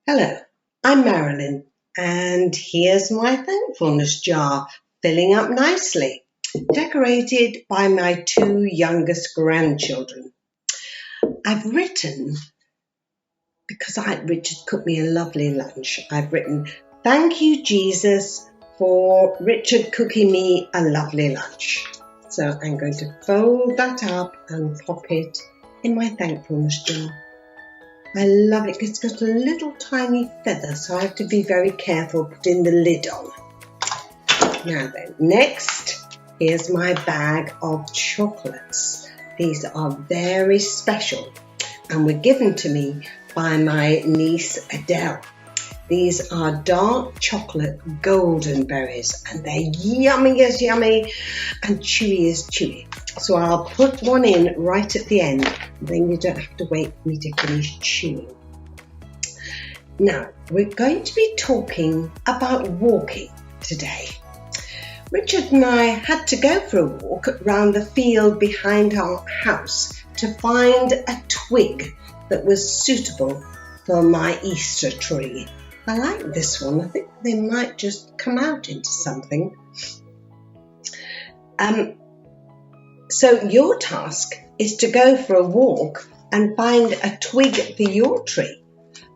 Hello, I'm Marilyn, and here's my thankfulness jar filling up nicely, decorated by my two youngest grandchildren. I've written, because Richard cooked me a lovely lunch, I've written, "Thank you, Jesus, for Richard cooking me a lovely lunch." So I'm going to fold that up and pop it in my thankfulness jar. I love it. It's got a little tiny feather, so I have to be very careful putting the lid on. Now then, next, here's my bag of chocolates. These are very special and were given to me by my niece Adele. These are dark chocolate golden berries, and they're yummy as yummy and chewy as chewy. So I'll put one in right at the end, then you don't have to wait for me to finish chewing. Now, we're going to be talking about walking today. Richard and I had to go for a walk around the field behind our house to find a twig that was suitable for my Easter tree. I like this one. I think they might just come out into something. So your task is to go for a walk and find a twig for your tree.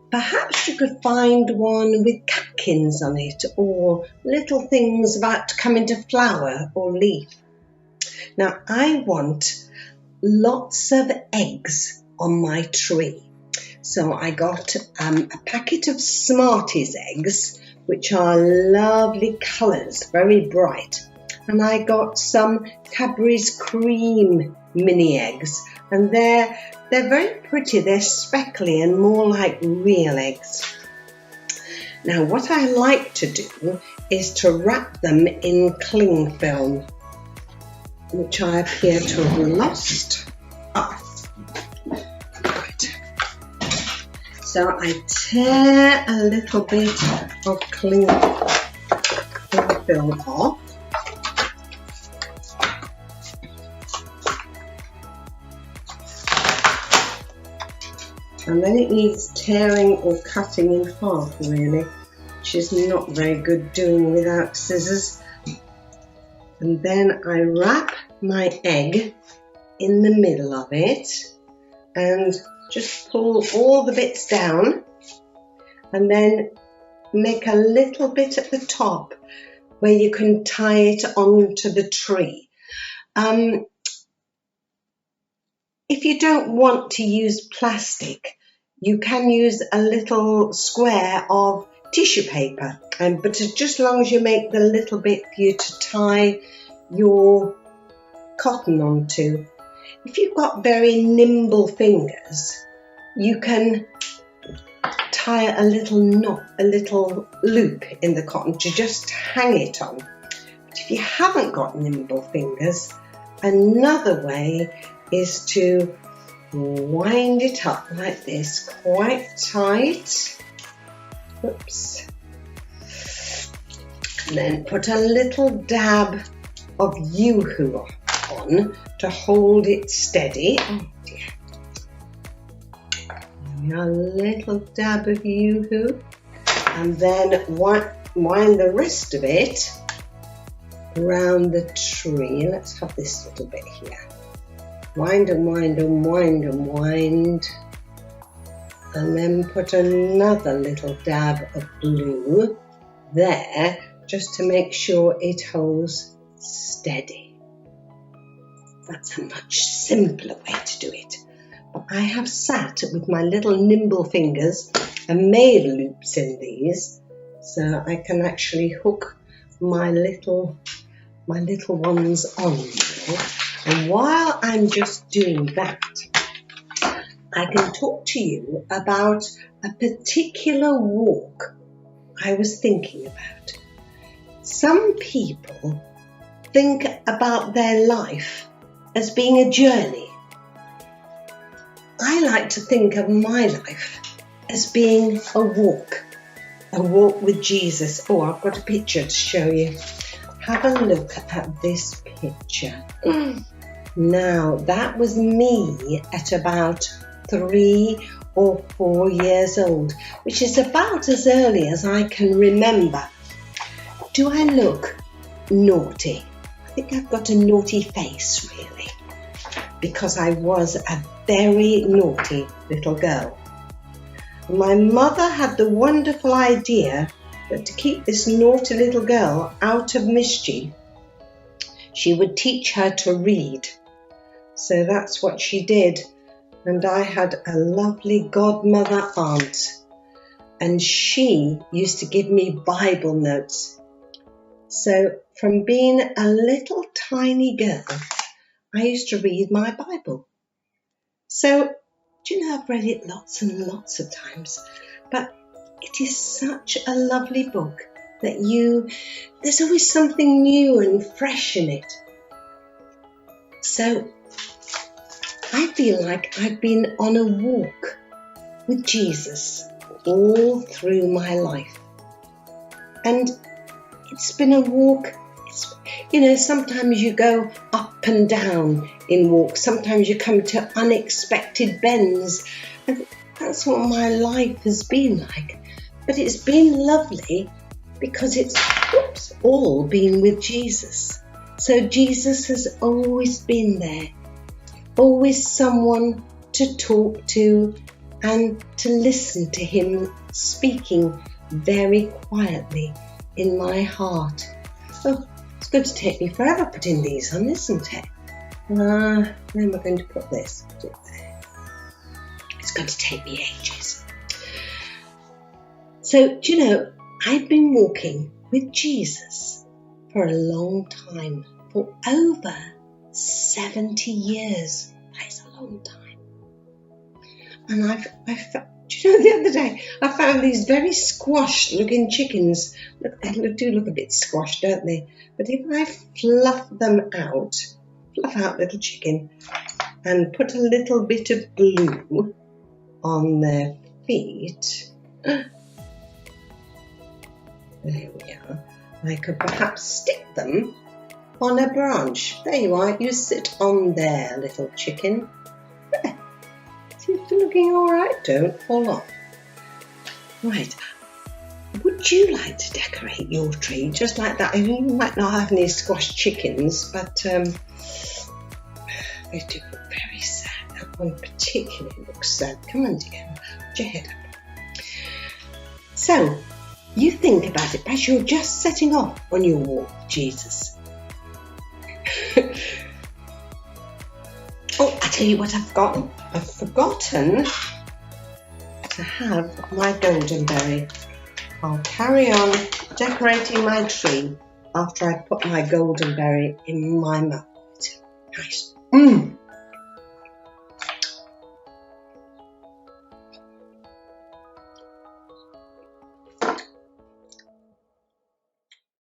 Perhaps you could find one with catkins on it or little things about to come into flower or leaf. Now I want lots of eggs on my tree. So I got a packet of Smarties eggs, which are lovely colours, very bright. And I got some Cadbury's cream mini eggs, and they're very pretty. They're speckly and more like real eggs. Now what I like to do is to wrap them in cling film, which I appear to have lost. Right. So I tear a little bit of cling film off. And then it needs tearing or cutting in half, really, which is not very good doing without scissors. And then I wrap my egg in the middle of it and just pull all the bits down, and then make a little bit at the top where you can tie it onto the tree. If you don't want to use plastic, you can use a little square of tissue paper, but just as long as you make the little bit for you to tie your cotton onto. If you've got very nimble fingers, you can tie a little knot, a little loop in the cotton to just hang it on. But if you haven't got nimble fingers, another way is to wind it up like this, quite tight. Oops. And then put a little dab of Yoo-hoo on to hold it steady. Oh dear. A little dab of Yoo-hoo, and then wind the rest of it around the tree. Let's have this little bit here. Wind and wind and wind and wind, and then put another little dab of glue there just to make sure it holds steady. That's a much simpler way to do it. But I have sat with my little nimble fingers and made loops in these, so I can actually hook my little ones on now. And while I'm just doing that, I can talk to you about a particular walk I was thinking about. Some people think about their life as being a journey. I like to think of my life as being a walk with Jesus. Oh, I've got a picture to show you. Have a look at this picture. Now, that was me at about 3 or 4 years old, which is about as early as I can remember. Do I look naughty? I think I've got a naughty face, really, because I was a very naughty little girl. My mother had the wonderful idea that to keep this naughty little girl out of mischief, she would teach her to read. So that's what she did. And I had a lovely godmother aunt, and she used to give me Bible notes. So from being a little tiny girl, I used to read my Bible. So, do you know, I've read it lots and lots of times, but it is such a lovely book that there's always something new and fresh in it. So I feel like I've been on a walk with Jesus all through my life. And it's been a walk. Sometimes you go up and down in walks. Sometimes you come to unexpected bends. And that's what my life has been like. But it's been lovely because it's all been with Jesus. So Jesus has always been there, always someone to talk to and to listen to him speaking very quietly in my heart. Oh, it's going to take me forever putting these on, isn't it? Where am I going to put this? Put it there. It's going to take me ages. So, do you know, I've been walking with Jesus for a long time, for over 70 years. That is a long time. And do you know, the other day I found these very squashed looking chickens. Look, they do look a bit squashed, don't they? But if I fluff out little chicken, and put a little bit of glue on their feet, there we are. I could perhaps stick them on a branch. There you are. You sit on there, little chicken. There. Seems looking all right. Don't fall off. Right. Would you like to decorate your tree just like that? I mean, you might not have any squashed chickens, but they do look very sad. That one particularly looks sad. Come on, dear. Put your head up. So, you think about it as you're just setting off on your walk with Jesus. Oh, I tell you what I've forgotten. I've forgotten to have my goldenberry. I'll carry on decorating my tree after I put my goldenberry in my mouth. Nice.